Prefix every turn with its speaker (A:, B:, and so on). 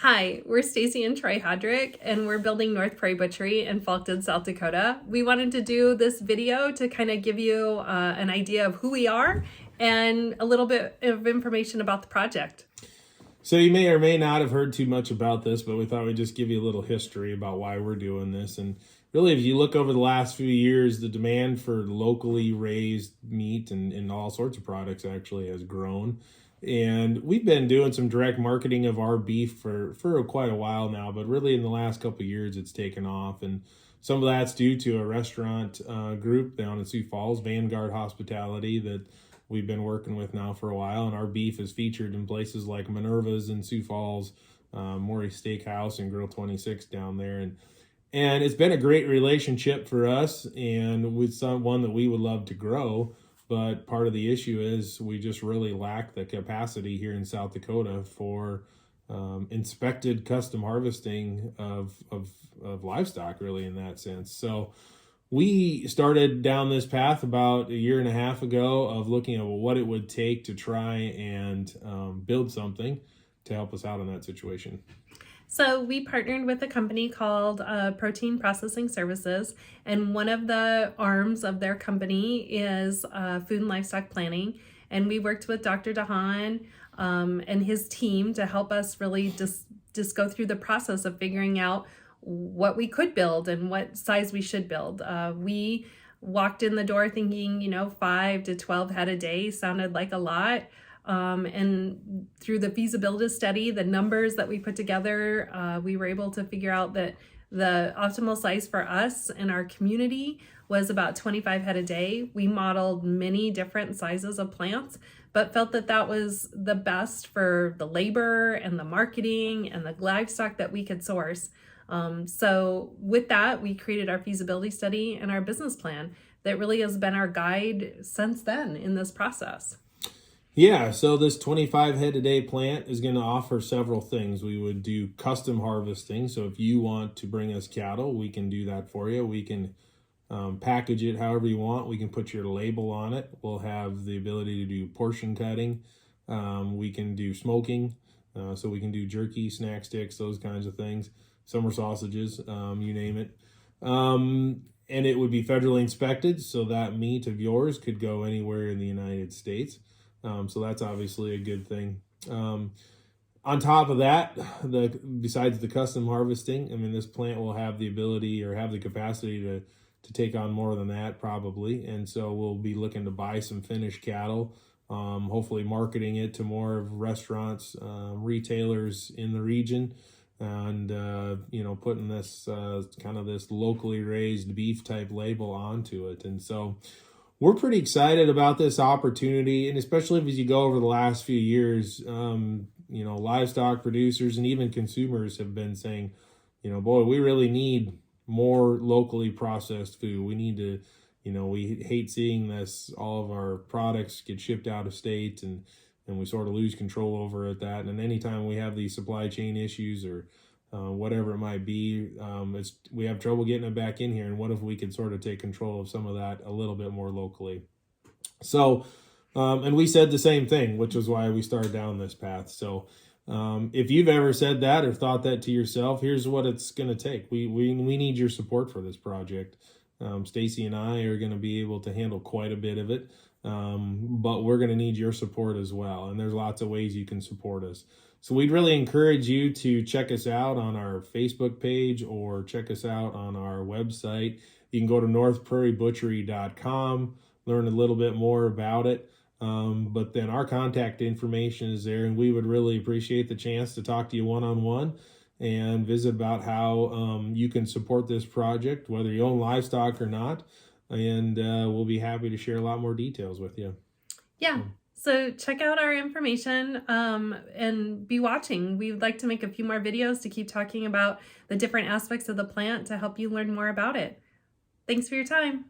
A: Hi, we're Stacy and Troy Hodrick, and we're building North Prairie Butchery in Faulkton, South Dakota. We wanted to do this video to kind of give you an idea of who we are and a little bit of information about the project.
B: So you may or may not have heard too much about this, but we thought we'd just give you a little history about why we're doing this. And really, if you look over the last few years, the demand for locally raised meat and all sorts of products actually has grown. And we've been doing some direct marketing of our beef for quite a while now, but really in the last couple of years, it's taken off. And some of that's due to a restaurant group down in Sioux Falls, Vanguard Hospitality, that we've been working with now for a while. And our beef is featured in places like Minerva's in Sioux Falls, Maury Steakhouse and Grill 26 down there. And it's been a great relationship for us, and with one that we would love to grow. But part of the issue is we just really lack the capacity here in South Dakota for inspected custom harvesting of livestock, really, in that sense. So we started down this path about a year and a half ago of looking at what it would take to try and build something to help us out in that situation.
A: So we partnered with a company called Protein Processing Services, and one of the arms of their company is food and livestock planning. And we worked with Dr. DeHaan and his team to help us really just go through the process of figuring out what we could build and what size we should build. We walked in the door thinking, 5 to 12 head a day sounded like a lot. And through the feasibility study, the numbers that we put together, we were able to figure out that the optimal size for us and our community was about 25 head a day. We modeled many different sizes of plants, but felt that that was the best for the labor and the marketing and the livestock that we could source. So with that, we created our feasibility study and our business plan that really has been our guide since then in this process.
B: Yeah, so this 25 head a day plant is going to offer several things. We would do custom harvesting. So if you want to bring us cattle, we can do that for you. We can package it however you want. We can put your label on it. We'll have the ability to do portion cutting. We can do smoking. So we can do jerky, snack sticks, those kinds of things. Summer sausages, you name it. And it would be federally inspected, so that meat of yours could go anywhere in the United States. So that's obviously a good thing. On top of that, besides the custom harvesting, this plant will have the ability or have the capacity to take on more than that probably. And so we'll be looking to buy some finished cattle, hopefully marketing it to more of restaurants, retailers in the region, and putting this kind of this locally raised beef type label onto it. And so we're pretty excited about this opportunity, and especially as you go over the last few years, livestock producers and even consumers have been saying, boy, we really need more locally processed food. We need to, we hate seeing all of our products get shipped out of state, and we sort of lose control over that. And anytime we have these supply chain issues or whatever it might be, we have trouble getting it back in here. And what if we could sort of take control of some of that a little bit more locally? So, and we said the same thing, which is why we started down this path. So if you've ever said that or thought that to yourself, here's what it's going to take. We need your support for this project. Stacy and I are going to be able to handle quite a bit of it, but we're going to need your support as well. And there's lots of ways you can support us. So we'd really encourage you to check us out on our Facebook page or check us out on our website. You can go to northprairiebutchery.com, learn a little bit more about it. But then our contact information is there, and we would really appreciate the chance to talk to you one-on-one and visit about how you can support this project, whether you own livestock or not. And we'll be happy to share a lot more details with you.
A: Yeah. So check out our information and be watching. We'd like to make a few more videos to keep talking about the different aspects of the plant to help you learn more about it. Thanks for your time.